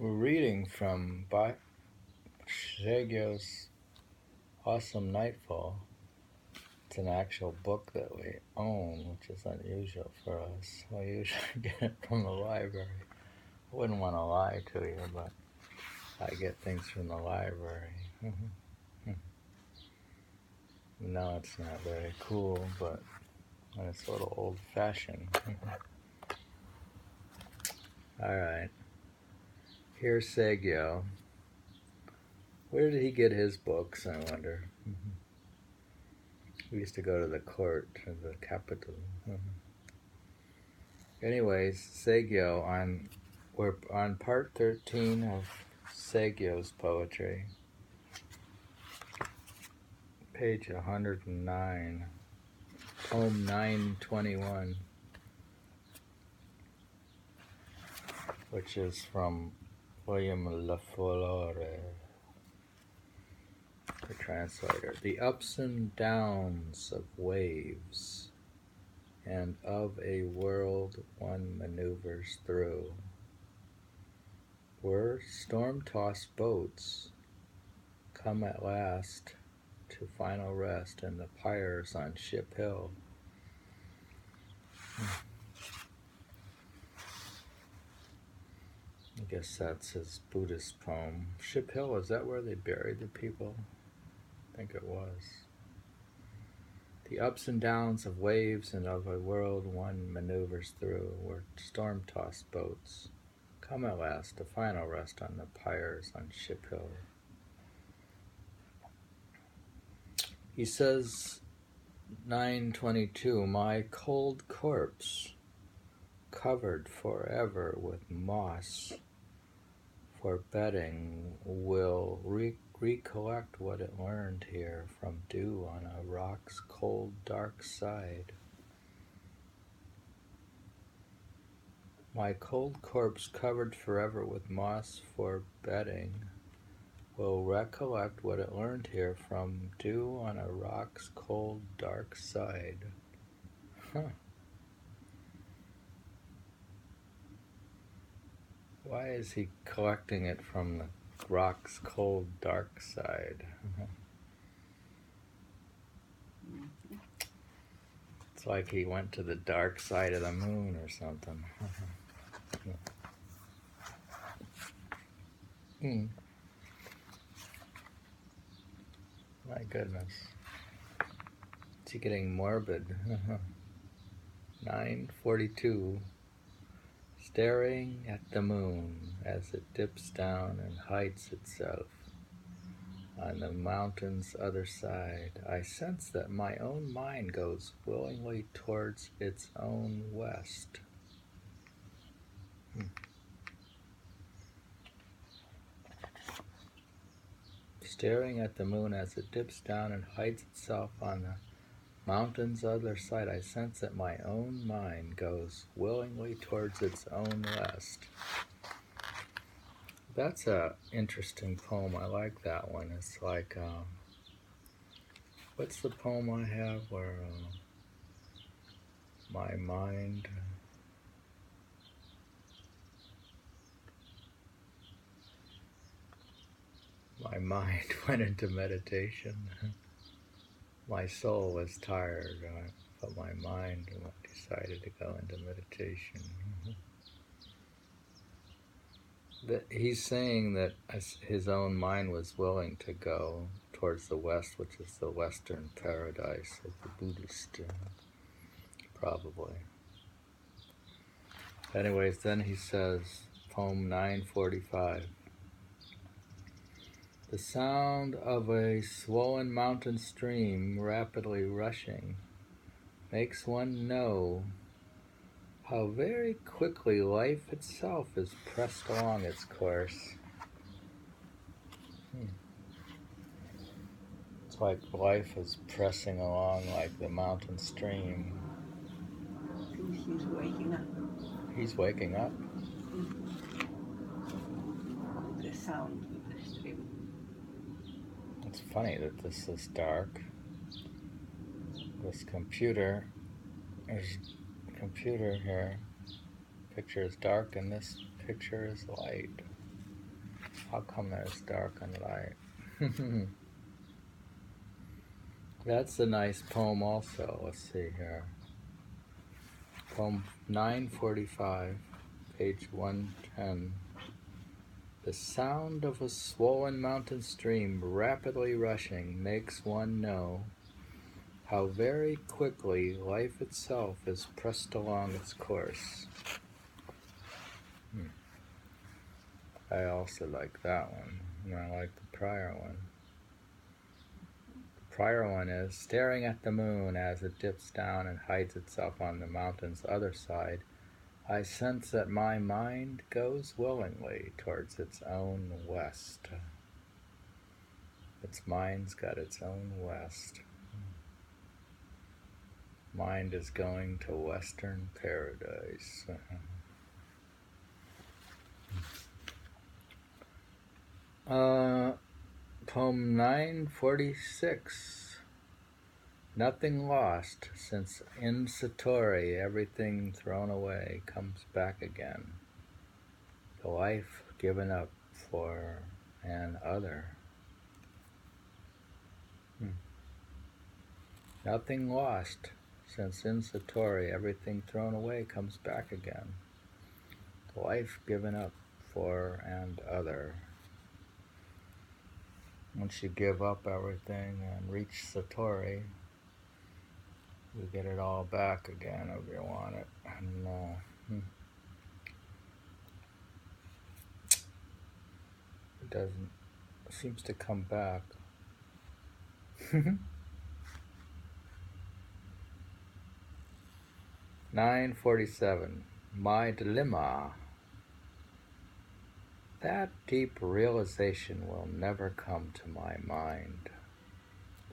We're reading from Saigyo's Awesome Nightfall. It's an actual book that we own, which is unusual for us. We usually get it from the library. I wouldn't want to lie to you, but I get things from the library. No, it's not very cool, but it's a little old-fashioned. Alright. Here's Saigyo. Where did he get his books, I wonder? We used to go to the court, to the capital. Anyways, Saigyo, we're on part 13 of Saigyo's poetry. Page 109, poem 921, which is from William Lafleur, the translator. The ups and downs of waves, and of a world one maneuvers through, were storm-tossed boats, come at last to final rest in the pyres on Ship Hill. I guess that's his Buddhist poem. Ship Hill, is that where they buried the people? I think it was. The ups and downs of waves and of a world one maneuvers through were storm-tossed boats, come at last to final rest on the pyres on Ship Hill. He says, 922, my cold corpse, covered forever with moss for bedding, will recollect what it learned here from dew on a rock's cold dark side. My cold corpse, covered forever with moss for bedding, will recollect what it learned here from dew on a rock's cold dark side. Why is he collecting it from the rock's cold dark side? It's like he went to the dark side of the moon or something. My goodness. Is he getting morbid? 942. Staring at the moon as it dips down and hides itself on the mountain's other side, I sense that my own mind goes willingly towards its own west. Staring at the moon as it dips down and hides itself on the mountain's other side, I sense that my own mind goes willingly towards its own west. That's an interesting poem. I like that one. It's like, what's the poem I have where my mind went into meditation. My soul was tired, but my mind decided to go into meditation. He's saying that his own mind was willing to go towards the West, which is the Western paradise of the Buddhist, probably. Anyways, then he says, poem 945. The sound of a swollen mountain stream rapidly rushing makes one know how very quickly life itself is pressed along its course. It's like life is pressing along like the mountain stream. He's waking up. He's waking up? The sound of the stream. It's funny that this is dark. This computer, there's a computer here. Picture is dark and this picture is light. How come there's dark and light? That's a nice poem also. Let's see here. Poem 945, page 110. The sound of a swollen mountain stream rapidly rushing makes one know how very quickly life itself is pressed along its course. I also like that one, and I like the prior one. The prior one is, staring at the moon as it dips down and hides itself on the mountain's other side, I sense that my mind goes willingly towards its own west. Its mind's got its own west. Mind is going to Western paradise. Poem 946. Nothing lost, since in Satori everything thrown away comes back again. The life given up for an other. Nothing lost, since in Satori everything thrown away comes back again. The life given up for an other. Once you give up everything and reach Satori, you get it all back again if you want it. And it doesn't, it seems to come back. 947. My dilemma. That deep realization will never come to my mind,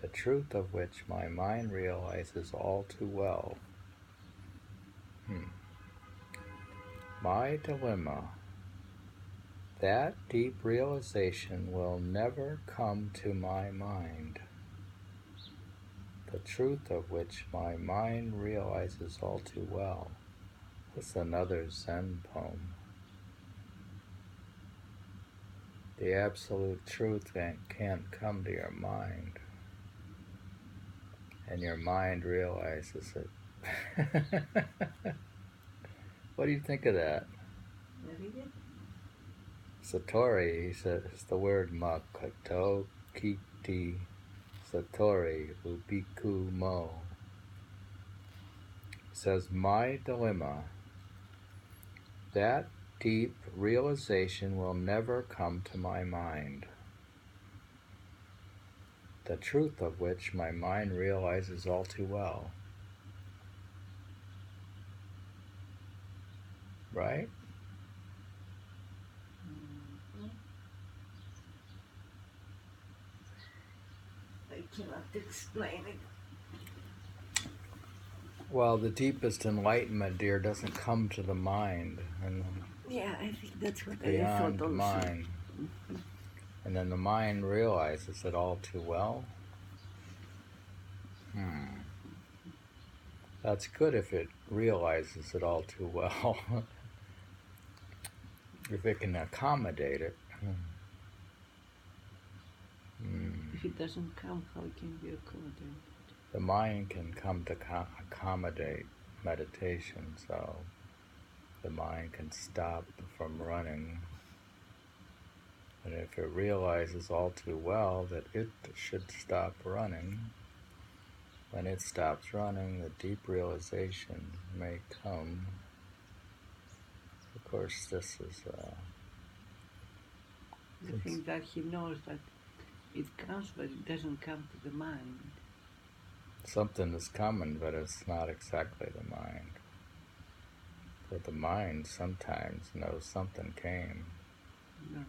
the truth of which my mind realizes all too well. My dilemma. That deep realization will never come to my mind, the truth of which my mind realizes all too well. That's another Zen poem. The absolute truth can't come to your mind, and your mind realizes it. What do you think of that? Very good. Satori, he says the word makoto kiti satori ubiku mo. He says, my dilemma, that deep realization will never come to my mind, the truth of which my mind realizes all too well. Right? I cannot explain it. Well, the deepest enlightenment, dear, doesn't come to the mind, and Yeah, I think that's what I beyond thought also. mind. And then the mind realizes it all too well. That's good if it realizes it all too well. If it can accommodate it. If it doesn't come, how it can be accommodated? The mind can come to accommodate meditation, so the mind can stop from running. And if it realizes all too well that it should stop running, when it stops running, the deep realization may come. Of course, this is I think that he knows that it comes, but it doesn't come to the mind. something is coming, but it's not exactly the mind. But the mind sometimes knows something came. No.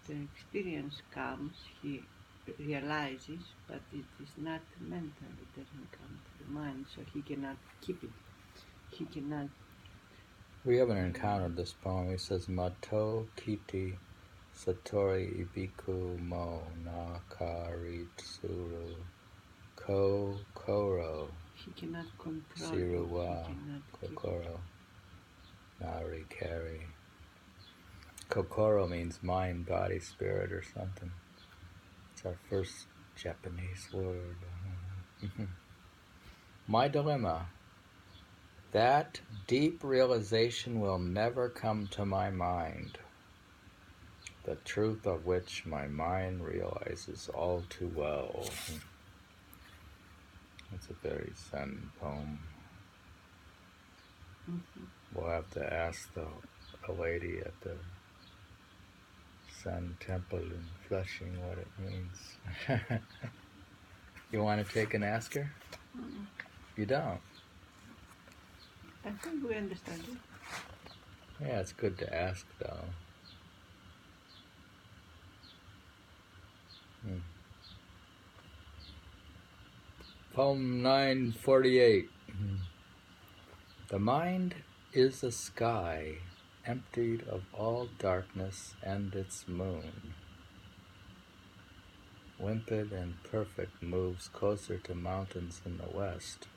The experience comes, he realizes, but it is not mental, it doesn't come to the mind, so he cannot keep it. He cannot. We haven't encountered this poem. He says, Mato kiti satori ibiku mo nakaritsuru ko koro He cannot control siruwa it. He cannot keep it. kokoro nari kari. Kokoro means mind, body, spirit, or something. It's our first Japanese word. My dilemma. That deep realization will never come to my mind, the truth of which my mind realizes all too well. It's a very Zen poem. We'll have to ask a lady at the Zen temple in Flushing what it means. You want to take and ask her? You don't? I think we understand it. Yeah, it's good to ask, though. Poem 948. The mind is a sky emptied of all darkness and its moon. Limpid and perfect moves closer to mountains in the west.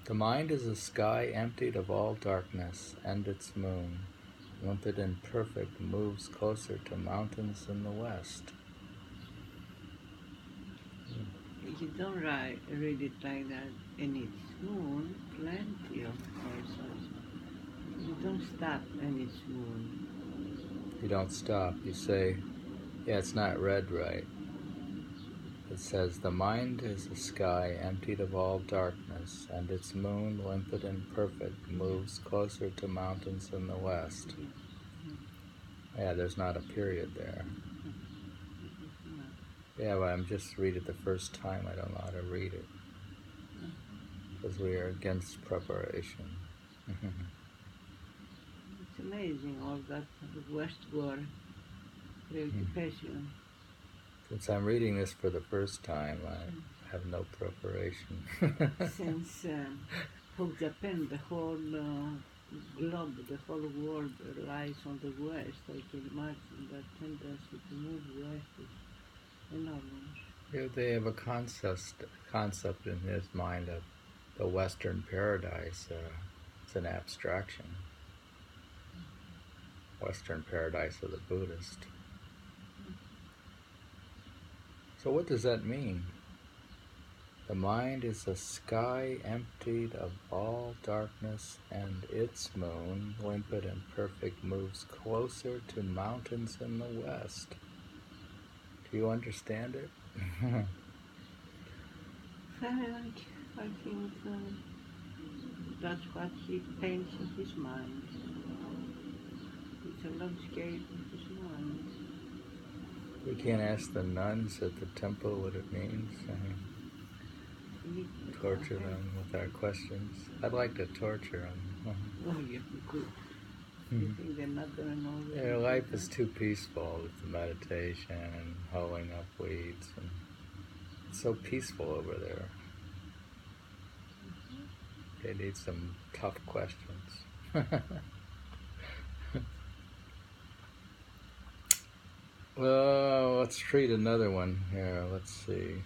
The mind is a sky emptied of all darkness and its moon. Limpid and perfect moves closer to mountains in the west. You don't read it like that, and it's moon, plenty of persons. You don't stop, and it's moon. You don't stop. You say, yeah, it's not read right. It says, the mind is a sky emptied of all darkness, and its moon, limpid and perfect, moves closer to mountains in the west. Yeah, there's not a period there. Yeah, well, I'm just reading it the first time. I don't know how to read it. Because we are against preparation. It's amazing, all that westward preoccupation. Since I'm reading this for the first time, I have no preparation. Since for Japan, the whole globe, the whole world lies on the west, I can imagine that tendency to move west is enormous. Yeah, they have a concept in his mind of the Western paradise. It's an abstraction. Western paradise of the Buddhist. So what does that mean? The mind is a sky emptied of all darkness, and its moon, limpid and perfect, moves closer to mountains in the west. Do you understand it? I think that's what he paints in his mind. It's a landscape in his mind. We can't ask the nuns at the temple what it means. Torture them with our questions. I'd like to torture them. Oh, yeah, we could. You think they're not going to know? Their life is too peaceful with the meditation and hoeing up weeds. And it's so peaceful over there. They need some tough questions. Well, let's treat another one here. Let's see.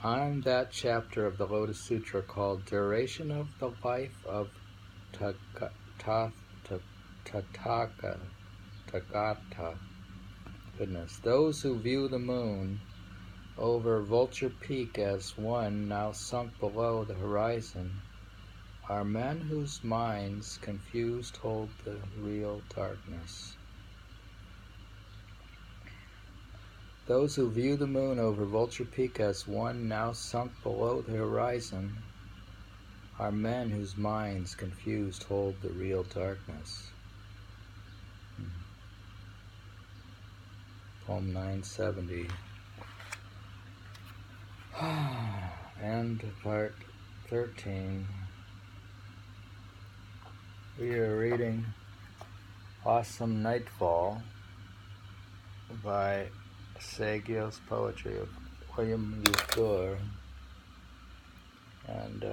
On that chapter of the Lotus Sutra called Duration of the Life of Tathagata. Goodness. Those who view the moon over Vulture Peak as one now sunk below the horizon are men whose minds confused hold the real darkness. Those who view the moon over Vulture Peak as one now sunk below the horizon are men whose minds confused hold the real darkness. Poem 970. And part 13. We are reading Awesome Nightfall by Saigyo's poetry of William Lafleur. And,